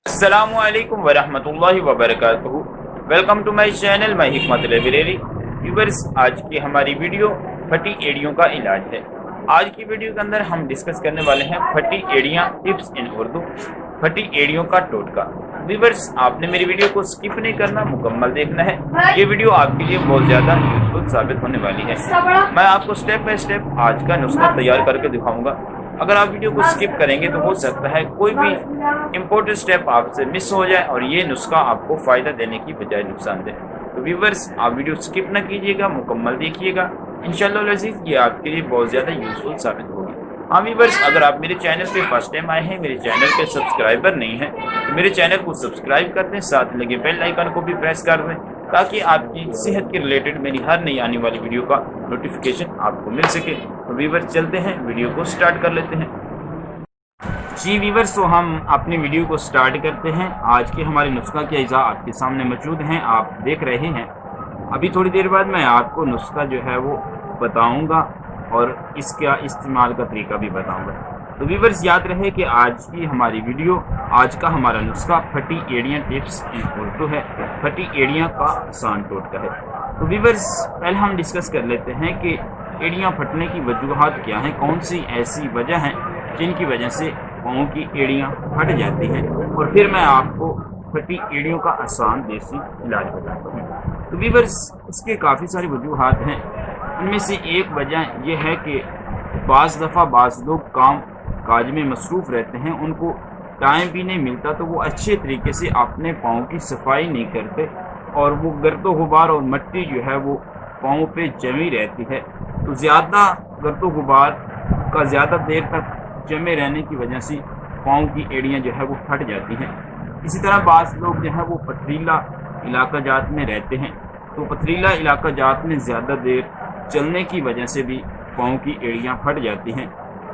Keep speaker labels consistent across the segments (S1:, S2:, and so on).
S1: अस्सलामुअलैकुम वरहमतुल्लाहि वबरकातुहू। Welcome to my channel my Hikmat library. Viewers, आज की हमारी वीडियो फटी एड़ियों का इलाज है। आज की वीडियो के अंदर हम डिस्कस करने वाले हैं फटी एड़ियां टिप्स इन उर्दू, फटी एड़ियों का टोटका। व्यूअर्स, आपने मेरी वीडियो को स्किप नहीं करना, मुकम्मल देखना है। ये वीडियो आपके लिए बहुत ज़्यादा यूजफुल साबित होने वाली है। मैं आपको स्टेप बाय स्टेप आज का नुस्खा तैयार करके दिखाऊंगा। अगर आप वीडियो को स्किप करेंगे तो हो सकता है कोई भी इम्पोर्टेंट स्टेप आपसे मिस हो जाए और ये नुस्खा आपको फ़ायदा देने की बजाय नुकसान दे। तो व्यूअर्स, आप वीडियो स्किप ना कीजिएगा, मुकम्मल देखिएगा। इंशाअल्लाह अज़ीज़ ये आपके लिए बहुत ज़्यादा यूजफुल साबित होगी। हाँ व्यूअर्स, अगर आप मेरे चैनल पे फर्स्ट टाइम आए हैं, मेरे चैनल के सब्सक्राइबर नहीं हैं, तो मेरे चैनल को सब्सक्राइब कर दें, साथ लगे बेल आइकन को भी प्रेस कर दें ताकि आपकी सेहत के रिलेटेड मेरी हर नई आने वाली वीडियो का नोटिफिकेशन आपको मिल सके। तो व्यूअर्स, चलते हैं, वीडियो को स्टार्ट कर लेते हैं। जी व्यूअर्स, तो हम अपनी वीडियो को स्टार्ट करते हैं। आज के हमारे नुस्खा के अज्जा आपके सामने मौजूद हैं, आप देख रहे हैं। अभी थोड़ी देर बाद मैं आपको नुस्खा जो है वो बताऊंगा और इसका इस्तेमाल का तरीका भी बताऊंगा। तो व्यूअर्स, याद रहे कि आज की हमारी वीडियो, आज का हमारा नुस्खा फटी एड़ियाँ टिप्स इन उर्दू है, फटी एड़ियाँ का आसान टोटका है। तो व्यूअर्स, पहले हम डिस्कस कर लेते हैं कि एड़ियाँ फटने की वजूहात क्या हैं, कौन सी ऐसी वजह हैं जिनकी वजह से पाँव की एड़ियाँ फट जाती हैं, और फिर मैं आपको फटी एड़ियों का आसान देसी इलाज बताता हूँ। तो व्यूअर्स, इसके काफ़ी सारी वजूहात हैं। उनमें से एक वजह यह है कि बाज़ दफ़ा बाज़ लोग काम काज में मसरूफ़ रहते हैं, उनको टाइम भी नहीं मिलता, तो वो अच्छे तरीके से अपने पाँव की सफाई नहीं करते और वो गर्दो गुबार और मिट्टी जो है वो पाँव पे जमी रहती है। तो ज़्यादा गर्दो गुबार का ज़्यादा देर तक जमे रहने की वजह से पाँव की एड़ियाँ जो है वो फट जाती हैं। इसी तरह बाज़ लोग जो है वो पथरीला इलाका जात में रहते हैं, तो पथरीला इलाका जात में ज़्यादा देर चलने की वजह से भी पाँव की एड़ियाँ फट जाती हैं।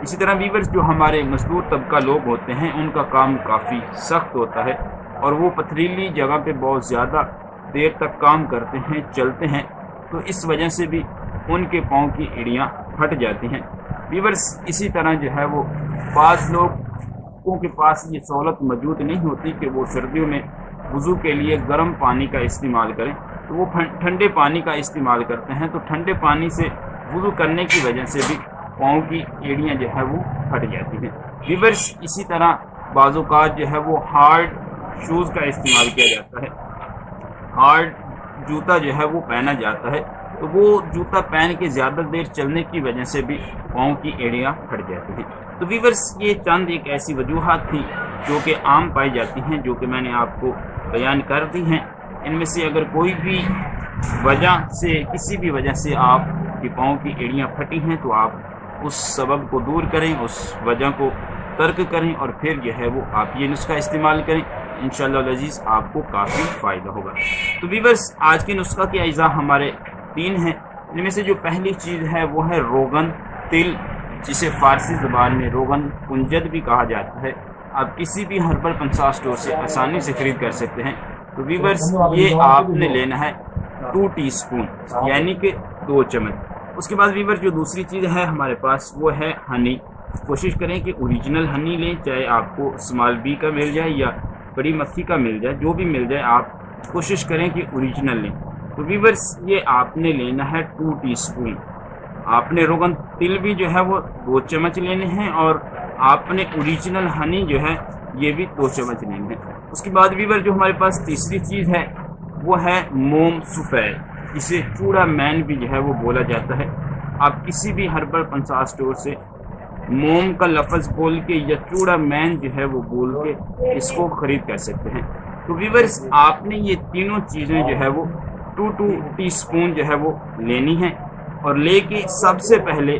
S1: इसी तरह व्यूअर्स, जो हमारे मजदूर तबका लोग होते हैं उनका काम काफ़ी सख्त होता है और वो पथरीली जगह पे बहुत ज़्यादा देर तक काम करते हैं, चलते हैं, तो इस वजह से भी उनके पाँव की एड़ियाँ फट जाती हैं। व्यूअर्स, इसी तरह जो है वो बाज़ लोगों के पास ये सहूलत मौजूद नहीं होती कि वो सर्दियों में वज़ू के लिए गर्म पानी का इस्तेमाल करें, तो वो ठंडे पानी का इस्तेमाल करते हैं। तो ठंडे पानी से वज़ू करने की वजह से भी पाँव की एड़ियाँ जो है वो फट जाती हैं। व्यूअर्स, इसी तरह बाज़-औक़ात जो है वो हार्ड शूज़ का इस्तेमाल किया जाता है, हार्ड जूता जो है वो पहना जाता है, तो वो जूता पहन के ज़्यादा देर चलने की वजह से भी पाँव की एड़ियाँ फट जाती हैं। तो व्यूअर्स, ये चंद एक ऐसी वजूहात थी जो कि आम पाई जाती हैं, जो कि मैंने आपको बयान कर दी हैं। इनमें से अगर कोई भी वजह से, किसी भी वजह से आपकी पाँव की एड़ियाँ फटी हैं, तो आप उस सबब को दूर करें, उस वजह को तर्क करें और फिर जो है वो आप ये नुस्खा इस्तेमाल करें। इंशाअल्लाह अज़ीज़ आपको काफ़ी फ़ायदा होगा। तो व्यूअर्स, आज के नुस्खा के अज्जा हमारे 3 हैं। इनमें से जो पहली चीज़ है वो है रोगन तिल, जिसे फ़ारसी ज़बान में रोगन कुंजद भी कहा जाता है। आप किसी भी हर्बल पंसार स्टोर से आसानी से ख़रीद कर सकते हैं। तो व्यूअर्स, ये आपने लेना है 2 टीस्पून, यानी कि 2 चम्मच। उसके बाद व्यूअर्स, जो दूसरी चीज़ है हमारे पास वो है हनी। कोशिश करें कि ओरिजिनल हनी लें, चाहे आपको स्मॉल बी का मिल जाए या बड़ी मक्खी का मिल जाए, जो भी मिल जाए आप कोशिश करें कि ओरिजिनल लें। तो व्यूअर्स, ये आपने लेना है 2 टीस्पून। आपने रोगन तिल भी जो है वो 2 चम्मच लेने हैं और आपने ओरिजिनल हनी जो है ये भी 2 चम्मच लेने हैं। उसके बाद व्यूअर्स, जो हमारे पास तीसरी चीज़ है वो है मोम सफ़ेद, इसे चूड़ा मैन भी जो है वो बोला जाता है। आप किसी भी हर्बल पंसार स्टोर से मोम का लफ्ज़ बोल के या चूड़ा मैन जो है वो बोल के इसको ख़रीद कर सकते हैं। तो व्यूअर्स, आपने ये तीनों चीज़ें जो है वो 2 टीस्पून जो है वो लेनी है और लेके सबसे पहले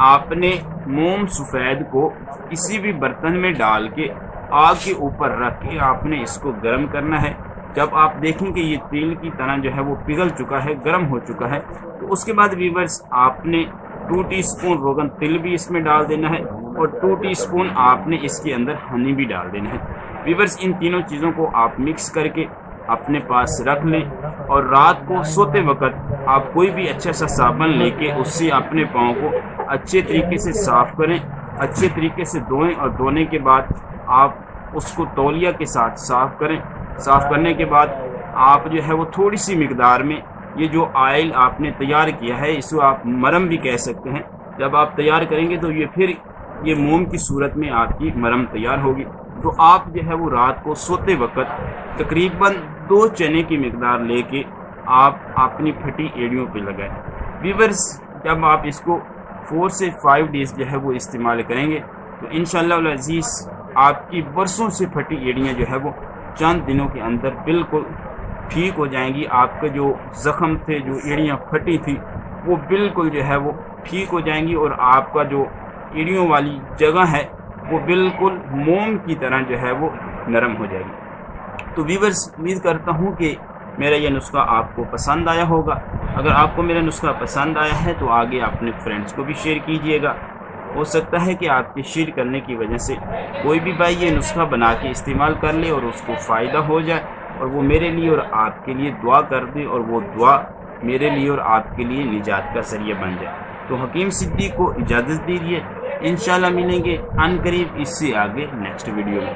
S1: आपने मोम सफ़ेद को किसी भी बर्तन में डाल के आग के ऊपर रख के आपने इसको गर्म करना है। जब आप देखें कि ये तेल की तरह जो है वो पिघल चुका है, गर्म हो चुका है, तो उसके बाद व्यूअर्स, आपने 2 टीस्पून रोगन तिल भी इसमें डाल देना है और 2 टीस्पून आपने इसके अंदर हनी भी डाल देना है। व्यूअर्स, इन तीनों चीज़ों को आप मिक्स करके अपने पास रख लें और रात को सोते वक्त आप कोई भी अच्छा सा साबुन लेके उससे अपने पाँव को अच्छे तरीके से साफ़ करें, अच्छे तरीके से धोएं और धोने के बाद आप
S2: اس کو تولیہ کے ساتھ صاف کریں۔ صاف کرنے کے بعد آپ جو ہے وہ تھوڑی سی مقدار میں یہ جو آئل آپ نے تیار کیا ہے، اس کو آپ مرم بھی کہہ سکتے ہیں، جب آپ تیار کریں گے تو یہ پھر یہ موم کی صورت میں آپ کی مرم تیار ہوگی۔ تو آپ جو ہے وہ رات کو سوتے وقت تقریباً 2 چنے کی مقدار لے کے آپ اپنی پھٹی ایڑیوں پہ لگائیں۔ ویورز، جب آپ اس کو 4 سے 5 ڈیز جو ہے وہ استعمال کریں گے تو انشاءاللہ العزیز آپ کی برسوں سے پھٹی ایڑیاں جو ہے وہ چند دنوں کے اندر بالکل ٹھیک ہو جائیں گی۔ آپ کے جو زخم تھے، جو ایڑیاں پھٹی تھی، وہ بالکل جو ہے وہ ٹھیک ہو جائیں گی، اور آپ کا جو ایڑیوں والی جگہ ہے وہ بالکل موم کی طرح جو ہے وہ نرم ہو جائے گی۔ تو ویورز، امید کرتا ہوں کہ میرا یہ نسخہ آپ کو پسند آیا ہوگا۔ اگر آپ کو میرا نسخہ پسند آیا ہے تو آگے اپنے فرینڈس کو بھی شیئر کیجئے گا۔ ہو سکتا ہے کہ آپ کے شیئر کرنے کی وجہ سے کوئی بھی بھائی یہ نسخہ بنا کے استعمال کر لے اور اس کو فائدہ ہو جائے، اور وہ میرے لیے اور آپ کے لیے دعا کر دے، اور وہ دعا میرے لیے اور آپ کے لیے نجات کا ذریعہ بن جائے۔ تو حکیم صدیق کو اجازت دیجیے، انشاءاللہ ملیں گے عنقریب اس سے آگے نیکسٹ ویڈیو میں۔